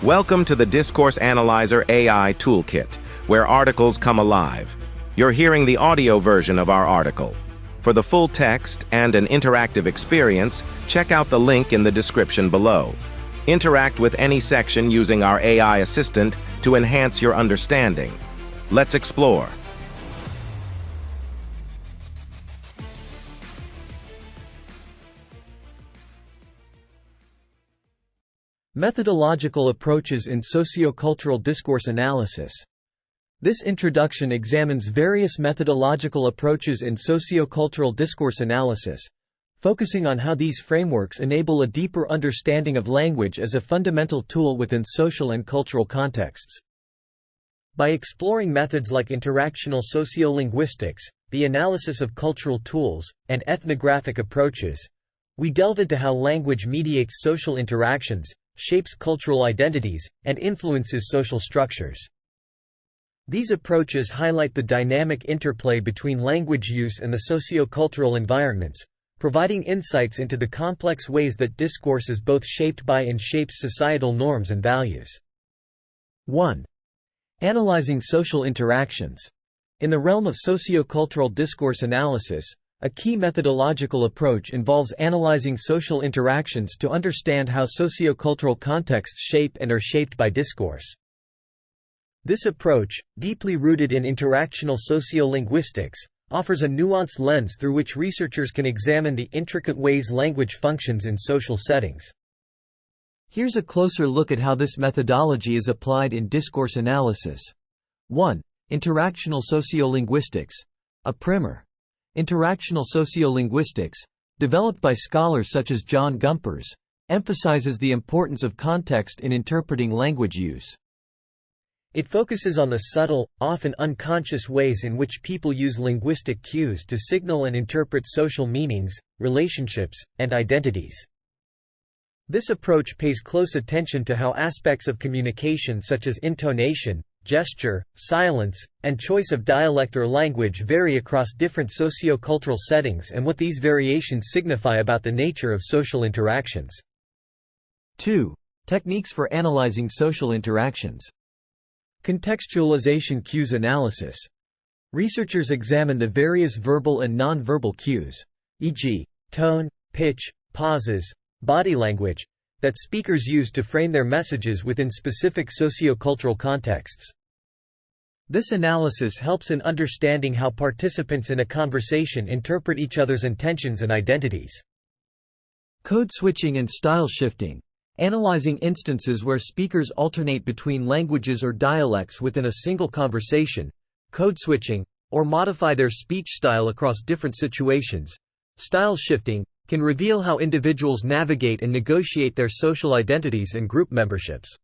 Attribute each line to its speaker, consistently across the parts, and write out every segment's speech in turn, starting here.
Speaker 1: Welcome to the Discourse Analyzer AI Toolkit, where articles come alive. You're hearing the audio version of our article. For the full text and an interactive experience, check out the link in the description below. Interact with any section using our AI assistant to enhance your understanding. Let's explore.
Speaker 2: Methodological Approaches in Sociocultural Discourse Analysis. This introduction examines various methodological approaches in sociocultural discourse analysis, focusing on how these frameworks enable a deeper understanding of language as a fundamental tool within social and cultural contexts. By exploring methods like interactional sociolinguistics, the analysis of cultural tools, and ethnographic approaches, we delve into how language mediates social interactions, shapes cultural identities, and influences social structures. These approaches highlight the dynamic interplay between language use and the sociocultural environments, providing insights into the complex ways that discourse is both shaped by and shapes societal norms and values. 1. Analyzing social interactions. In the realm of sociocultural discourse analysis, a key methodological approach involves analyzing social interactions to understand how sociocultural contexts shape and are shaped by discourse. This approach, deeply rooted in interactional sociolinguistics, offers a nuanced lens through which researchers can examine the intricate ways language functions in social settings. Here's a closer look at how this methodology is applied in discourse analysis. 1. Interactional sociolinguistics. A primer. Interactional sociolinguistics, developed by scholars such as John Gumpers, emphasizes the importance of context in interpreting language use. It focuses on the subtle, often unconscious ways in which people use linguistic cues to signal and interpret social meanings, relationships, and identities. This approach pays close attention to how aspects of communication such as intonation, gesture, silence, and choice of dialect or language vary across different sociocultural settings and what these variations signify about the nature of social interactions. 2. Techniques for analyzing social interactions. Contextualization cues analysis. Researchers examine the various verbal and non-verbal cues, e.g., tone, pitch, pauses, body language, that speakers use to frame their messages within specific sociocultural contexts. This analysis helps in understanding how participants in a conversation interpret each other's intentions and identities. Code switching and style shifting. Analyzing instances where speakers alternate between languages or dialects within a single conversation, code switching, or modify their speech style across different situations. Style shifting can reveal how individuals navigate and negotiate their social identities and group memberships.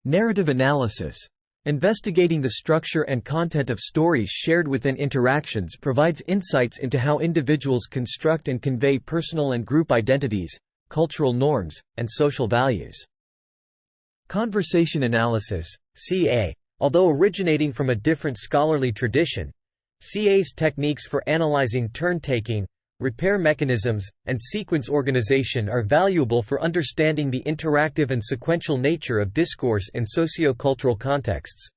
Speaker 2: Narrative analysis. Investigating the structure and content of stories shared within interactions provides insights into how individuals construct and convey personal and group identities, cultural norms, and social values. Conversation analysis, CA. Although originating from a different scholarly tradition, CA's techniques for analyzing turn-taking, repair mechanisms, and sequence organization are valuable for understanding the interactive and sequential nature of discourse in sociocultural contexts.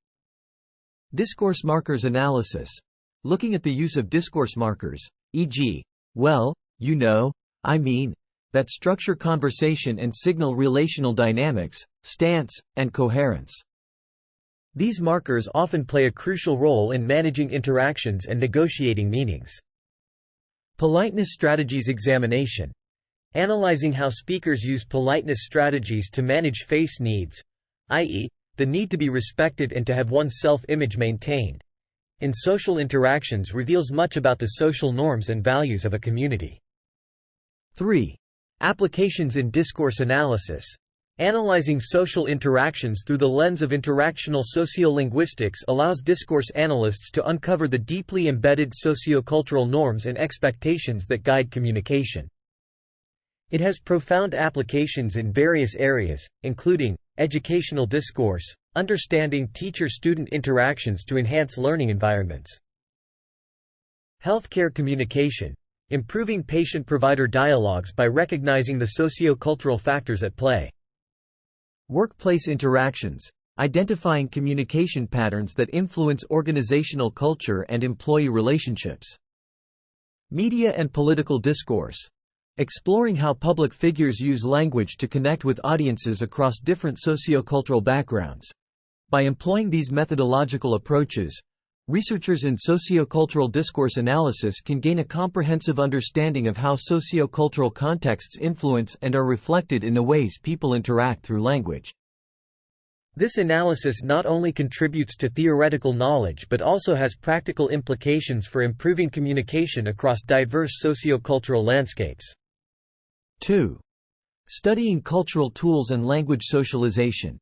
Speaker 2: Discourse markers analysis. Looking at the use of discourse markers, e.g., well, you know, I mean, that structure conversation and signal relational dynamics, stance, and coherence. These markers often play a crucial role in managing interactions and negotiating meanings. Politeness strategies examination. Analyzing how speakers use politeness strategies to manage face needs, i.e., the need to be respected and to have one's self-image maintained, in social interactions reveals much about the social norms and values of a community. 3. Applications in discourse analysis. Analyzing social interactions through the lens of interactional sociolinguistics allows discourse analysts to uncover the deeply embedded sociocultural norms and expectations that guide communication. It has profound applications in various areas, including educational discourse, understanding teacher-student interactions to enhance learning environments. Healthcare communication, improving patient-provider dialogues by recognizing the sociocultural factors at play. Workplace interactions, identifying communication patterns that influence organizational culture and employee relationships. Media and political discourse, exploring how public figures use language to connect with audiences across different sociocultural backgrounds. By employing these methodological approaches, researchers in sociocultural discourse analysis can gain a comprehensive understanding of how sociocultural contexts influence and are reflected in the ways people interact through language. This analysis not only contributes to theoretical knowledge but also has practical implications for improving communication across diverse sociocultural landscapes. 2. Studying cultural tools and language socialization.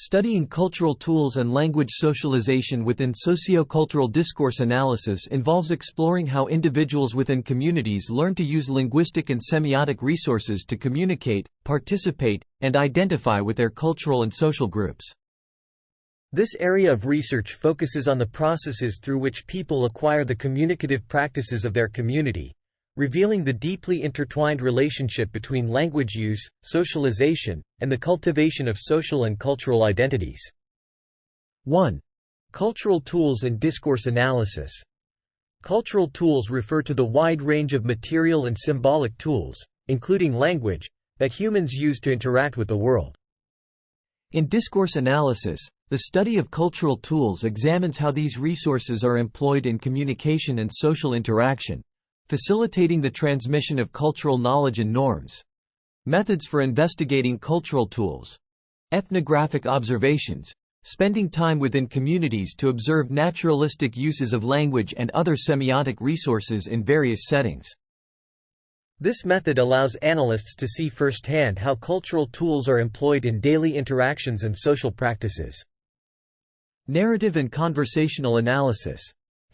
Speaker 2: Studying cultural tools and language socialization within sociocultural discourse analysis involves exploring how individuals within communities learn to use linguistic and semiotic resources to communicate, participate, and identify with their cultural and social groups. This area of research focuses on the processes through which people acquire the communicative practices of their community, revealing the deeply intertwined relationship between language use, socialization, and the cultivation of social and cultural identities. 1. Cultural tools and discourse analysis. Cultural tools refer to the wide range of material and symbolic tools, including language, that humans use to interact with the world. In discourse analysis, the study of cultural tools examines how these resources are employed in communication and social interaction, facilitating the transmission of cultural knowledge and norms. Methods for investigating cultural tools. Ethnographic observations, spending time within communities to observe naturalistic uses of language and other semiotic resources in various settings. This method allows analysts to see firsthand how cultural tools are employed in daily interactions and social practices. Narrative and conversational analysis.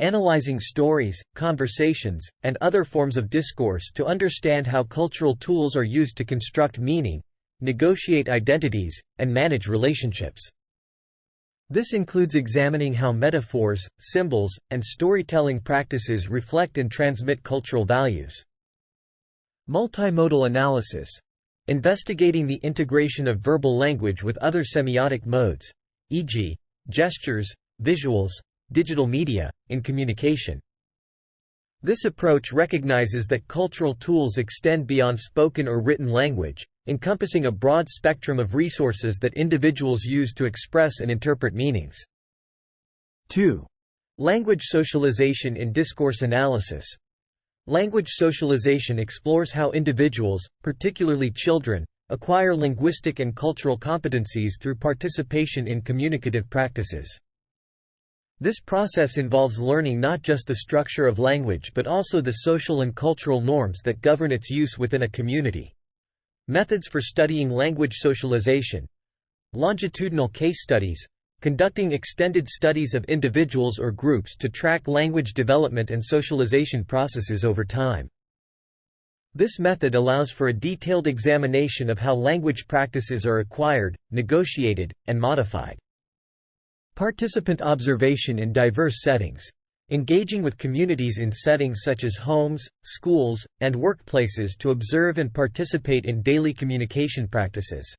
Speaker 2: Analyzing stories, conversations, and other forms of discourse to understand how cultural tools are used to construct meaning, negotiate identities, and manage relationships. This includes examining how metaphors, symbols, and storytelling practices reflect and transmit cultural values. Multimodal analysis. Investigating the integration of verbal language with other semiotic modes, e.g., gestures, visuals, digital media, in communication. This approach recognizes that cultural tools extend beyond spoken or written language, encompassing a broad spectrum of resources that individuals use to express and interpret meanings. 2. Language socialization in discourse analysis. Language socialization explores how individuals, particularly children, acquire linguistic and cultural competencies through participation in communicative practices. This process involves learning not just the structure of language but also the social and cultural norms that govern its use within a community. Methods for studying language socialization. Longitudinal case studies, conducting extended studies of individuals or groups to track language development and socialization processes over time. This method allows for a detailed examination of how language practices are acquired, negotiated, and modified. Participant observation in diverse settings. Engaging with communities in settings such as homes, schools, and workplaces to observe and participate in daily communication practices.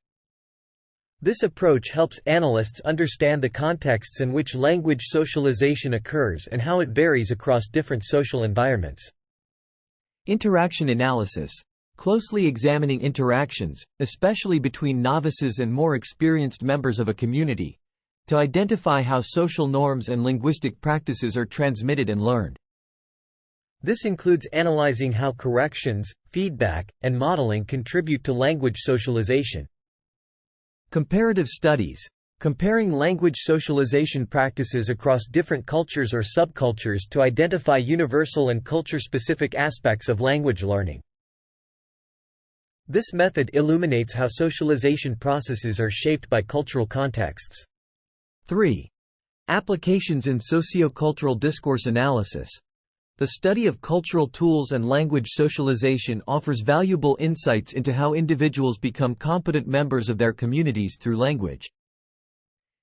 Speaker 2: This approach helps analysts understand the contexts in which language socialization occurs and how it varies across different social environments. Interaction analysis. Closely examining interactions, especially between novices and more experienced members of a community, to identify how social norms and linguistic practices are transmitted and learned. This includes analyzing how corrections, feedback, and modeling contribute to language socialization. Comparative studies. Comparing language socialization practices across different cultures or subcultures to identify universal and culture-specific aspects of language learning. This method illuminates how socialization processes are shaped by cultural contexts. 3. Applications in sociocultural discourse analysis. The study of cultural tools and language socialization offers valuable insights into how individuals become competent members of their communities through language.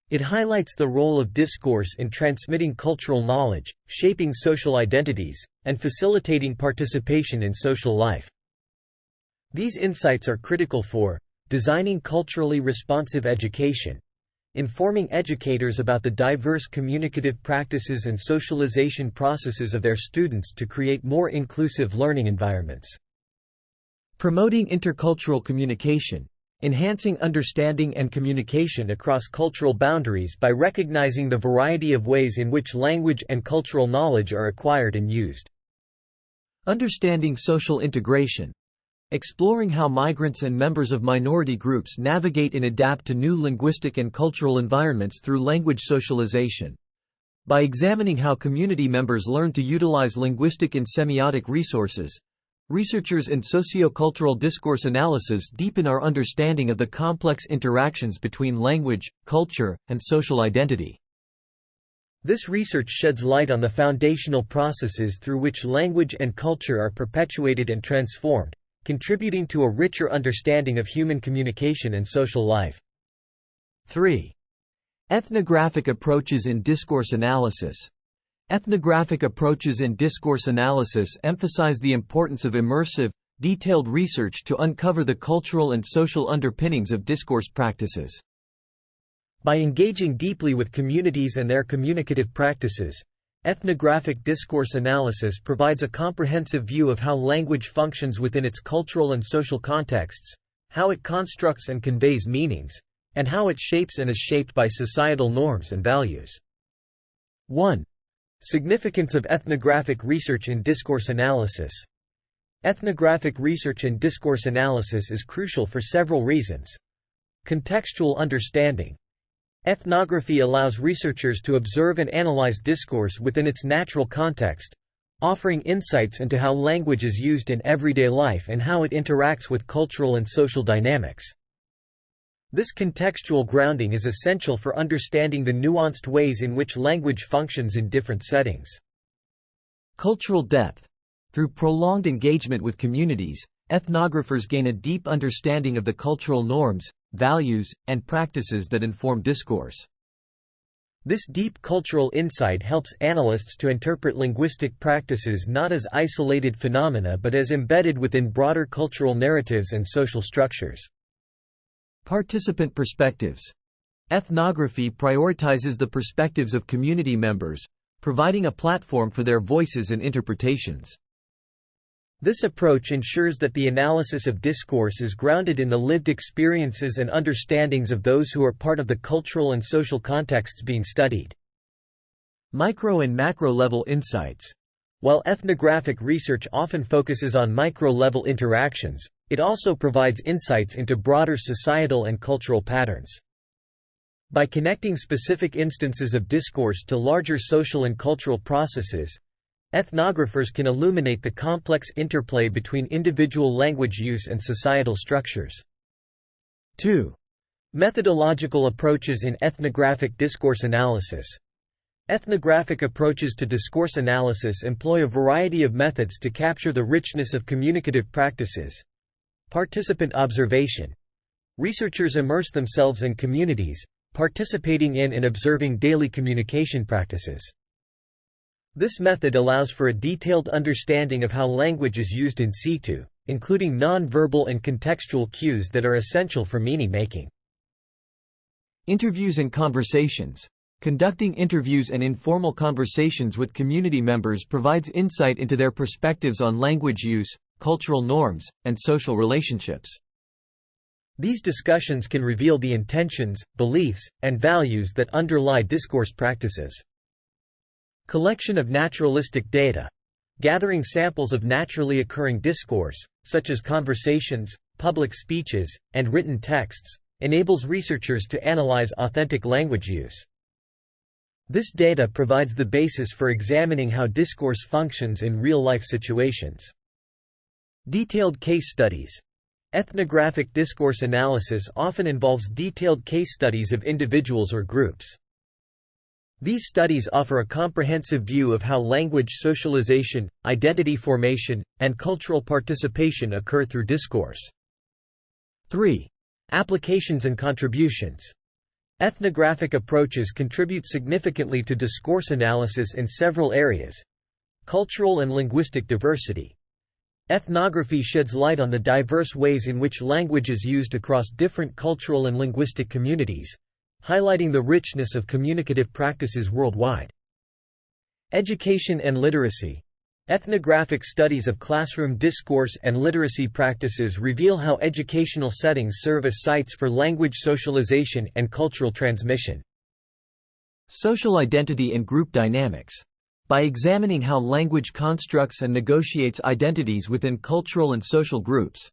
Speaker 2: It highlights the role of discourse in transmitting cultural knowledge, shaping social identities, and facilitating participation in social life. These insights are critical for designing culturally responsive education, informing educators about the diverse communicative practices and socialization processes of their students to create more inclusive learning environments. Promoting intercultural communication, enhancing understanding and communication across cultural boundaries by recognizing the variety of ways in which language and cultural knowledge are acquired and used. Understanding social integration, exploring how migrants and members of minority groups navigate and adapt to new linguistic and cultural environments through language socialization. By examining how community members learn to utilize linguistic and semiotic resources, researchers in sociocultural discourse analysis deepen our understanding of the complex interactions between language, culture, and social identity. This research sheds light on the foundational processes through which language and culture are perpetuated and transformed, contributing to a richer understanding of human communication and social life. 3. Ethnographic approaches in discourse analysis. Ethnographic approaches in discourse analysis emphasize the importance of immersive, detailed research to uncover the cultural and social underpinnings of discourse practices. By engaging deeply with communities and their communicative practices, ethnographic discourse analysis provides a comprehensive view of how language functions within its cultural and social contexts, how it constructs and conveys meanings, and how it shapes and is shaped by societal norms and values. 1. Significance of ethnographic research in discourse analysis. Ethnographic research in discourse analysis is crucial for several reasons. Contextual understanding. Ethnography allows researchers to observe and analyze discourse within its natural context, offering insights into how language is used in everyday life and how it interacts with cultural and social dynamics. This contextual grounding is essential for understanding the nuanced ways in which language functions in different settings. Cultural depth. Through prolonged engagement with communities, ethnographers gain a deep understanding of the cultural norms, values, and practices that inform discourse. This deep cultural insight helps analysts to interpret linguistic practices not as isolated phenomena but as embedded within broader cultural narratives and social structures. Participant perspectives. Ethnography prioritizes the perspectives of community members, providing a platform for their voices and interpretations. This approach ensures that the analysis of discourse is grounded in the lived experiences and understandings of those who are part of the cultural and social contexts being studied. Micro and macro-level insights. While ethnographic research often focuses on micro-level interactions, it also provides insights into broader societal and cultural patterns. By connecting specific instances of discourse to larger social and cultural processes, ethnographers can illuminate the complex interplay between individual language use and societal structures. 2. Methodological approaches in ethnographic discourse analysis. Ethnographic approaches to discourse analysis employ a variety of methods to capture the richness of communicative practices. Participant observation. Researchers immerse themselves in communities, participating in and observing daily communication practices. This method allows for a detailed understanding of how language is used in situ, including non-verbal and contextual cues that are essential for meaning-making. Interviews and conversations. Conducting interviews and informal conversations with community members provides insight into their perspectives on language use, cultural norms, and social relationships. These discussions can reveal the intentions, beliefs, and values that underlie discourse practices. Collection of naturalistic data. Gathering samples of naturally occurring discourse, such as conversations, public speeches, and written texts, enables researchers to analyze authentic language use. This data provides the basis for examining how discourse functions in real-life situations. Detailed case studies. Ethnographic discourse analysis often involves detailed case studies of individuals or groups. These studies offer a comprehensive view of how language socialization, identity formation, and cultural participation occur through discourse. 3. Applications and contributions. Ethnographic approaches contribute significantly to discourse analysis in several areas: cultural and linguistic diversity, Ethnography sheds light on the diverse ways in which language is used across different cultural and linguistic communities, highlighting the richness of communicative practices worldwide. Education and literacy. Ethnographic studies of classroom discourse and literacy practices reveal how educational settings serve as sites for language socialization and cultural transmission. Social identity and group dynamics. By examining how language constructs and negotiates identities within cultural and social groups,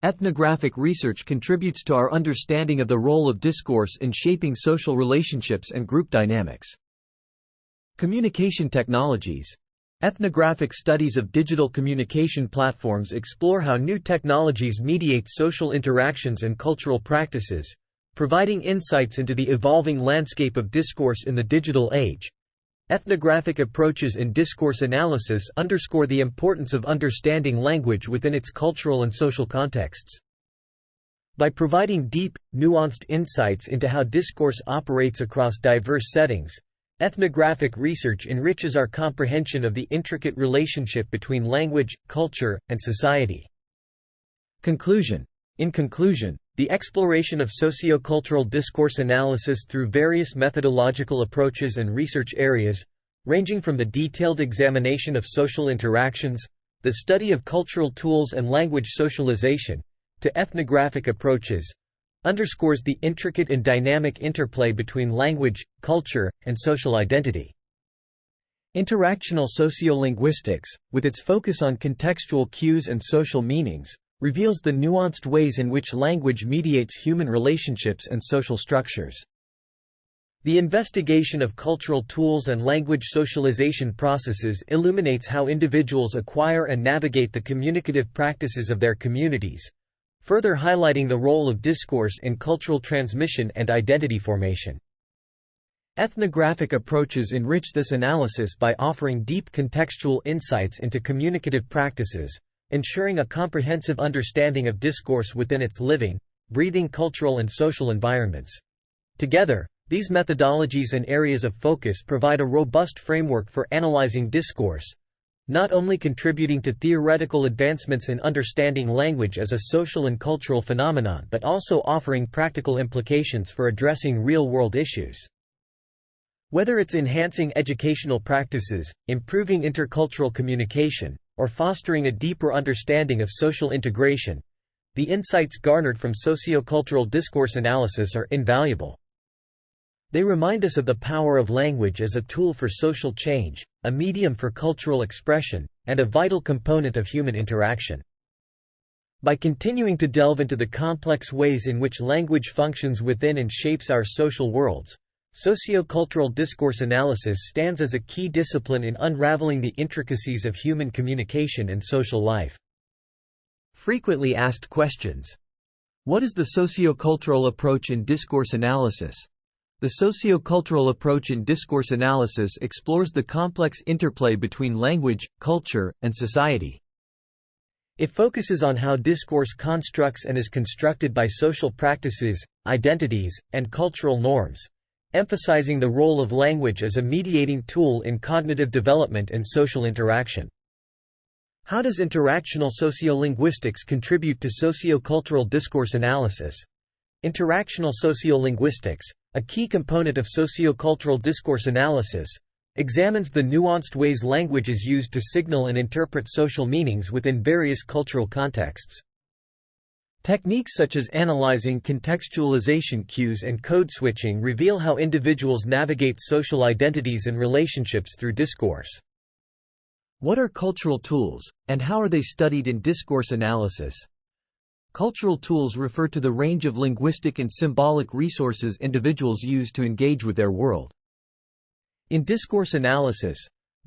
Speaker 2: ethnographic research contributes to our understanding of the role of discourse in shaping social relationships and group dynamics. Communication technologies. Ethnographic studies of digital communication platforms explore how new technologies mediate social interactions and cultural practices, providing insights into the evolving landscape of discourse in the digital age. Ethnographic approaches in discourse analysis underscore the importance of understanding language within its cultural and social contexts. By providing deep, nuanced insights into how discourse operates across diverse settings, ethnographic research enriches our comprehension of the intricate relationship between language, culture, and society. Conclusion. In conclusion, the exploration of sociocultural discourse analysis through various methodological approaches and research areas, ranging from the detailed examination of social interactions, the study of cultural tools and language socialization, to ethnographic approaches, underscores the intricate and dynamic interplay between language, culture, and social identity. Interactional sociolinguistics, with its focus on contextual cues and social meanings, reveals the nuanced ways in which language mediates human relationships and social structures. The investigation of cultural tools and language socialization processes illuminates how individuals acquire and navigate the communicative practices of their communities, further highlighting the role of discourse in cultural transmission and identity formation. Ethnographic approaches enrich this analysis by offering deep contextual insights into communicative practices, ensuring a comprehensive understanding of discourse within its living, breathing cultural and social environments. Together, these methodologies and areas of focus provide a robust framework for analyzing discourse, not only contributing to theoretical advancements in understanding language as a social and cultural phenomenon but also offering practical implications for addressing real-world issues. Whether it's enhancing educational practices, improving intercultural communication, or fostering a deeper understanding of social integration, the insights garnered from sociocultural discourse analysis are invaluable. They remind us of the power of language as a tool for social change, a medium for cultural expression, and a vital component of human interaction. By continuing to delve into the complex ways in which language functions within and shapes our social worlds, sociocultural discourse analysis stands as a key discipline in unraveling the intricacies of human communication and social life. Frequently asked questions. What is the sociocultural approach in discourse analysis? The sociocultural approach in discourse analysis explores the complex interplay between language, culture, and society. It focuses on how discourse constructs and is constructed by social practices, identities, and cultural norms, emphasizing the role of language as a mediating tool in cognitive development and social interaction. How does interactional sociolinguistics contribute to sociocultural discourse analysis? Interactional sociolinguistics, a key component of sociocultural discourse analysis, examines the nuanced ways language is used to signal and interpret social meanings within various cultural contexts. Techniques such as analyzing contextualization cues and code switching reveal how individuals navigate social identities and relationships through discourse. What are cultural tools, and how are they studied in discourse analysis? Cultural tools refer to the range of linguistic and symbolic resources individuals use to engage with their world. In discourse analysis,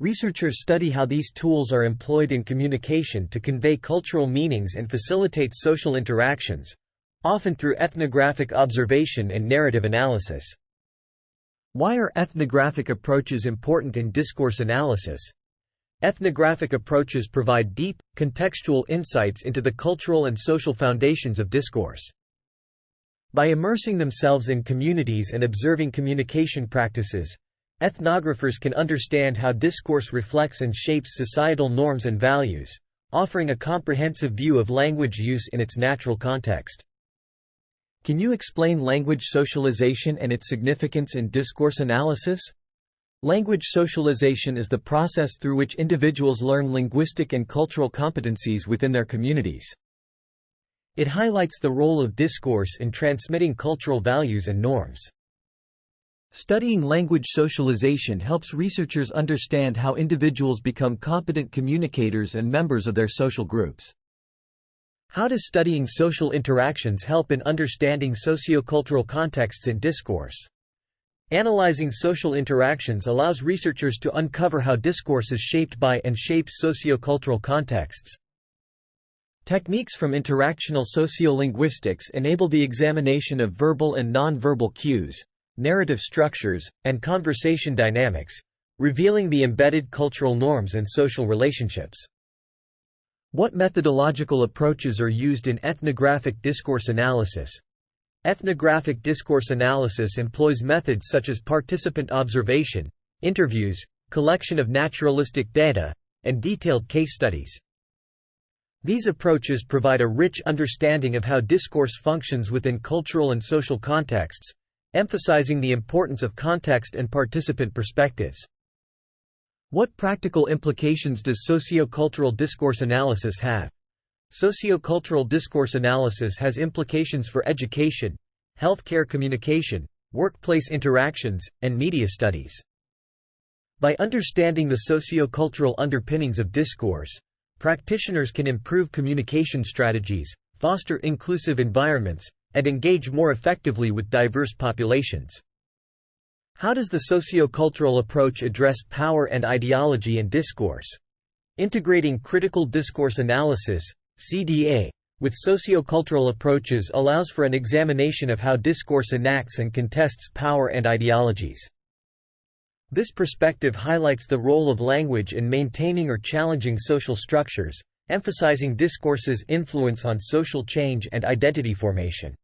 Speaker 2: researchers study how these tools are employed in communication to convey cultural meanings and facilitate social interactions, often through ethnographic observation and narrative analysis. Why are ethnographic approaches important in discourse analysis? Ethnographic approaches provide deep, contextual insights into the cultural and social foundations of discourse. By immersing themselves in communities and observing communication practices, ethnographers can understand how discourse reflects and shapes societal norms and values, offering a comprehensive view of language use in its natural context. Can you explain language socialization and its significance in discourse analysis? Language socialization is the process through which individuals learn linguistic and cultural competencies within their communities. It highlights the role of discourse in transmitting cultural values and norms. Studying language socialization helps researchers understand how individuals become competent communicators and members of their social groups. How does studying social interactions help in understanding sociocultural contexts in discourse? Analyzing social interactions allows researchers to uncover how discourse is shaped by and shapes sociocultural contexts. Techniques from interactional sociolinguistics enable the examination of verbal and nonverbal cues, narrative structures, and conversation dynamics, revealing the embedded cultural norms and social relationships. What methodological approaches are used in ethnographic discourse analysis? Ethnographic discourse analysis employs methods such as participant observation, interviews, collection of naturalistic data, and detailed case studies. These approaches provide a rich understanding of how discourse functions within cultural and social contexts, emphasizing the importance of context and participant perspectives. What practical implications does sociocultural discourse analysis have? Sociocultural discourse analysis has implications for education, healthcare communication, workplace interactions, and media studies. By understanding the sociocultural underpinnings of discourse, practitioners can improve communication strategies, foster inclusive environments, and engage more effectively with diverse populations. How does the sociocultural approach address power and ideology in discourse? Integrating critical discourse analysis (CDA) with sociocultural approaches allows for an examination of how discourse enacts and contests power and ideologies. This perspective highlights the role of language in maintaining or challenging social structures, emphasizing discourse's influence on social change and identity formation.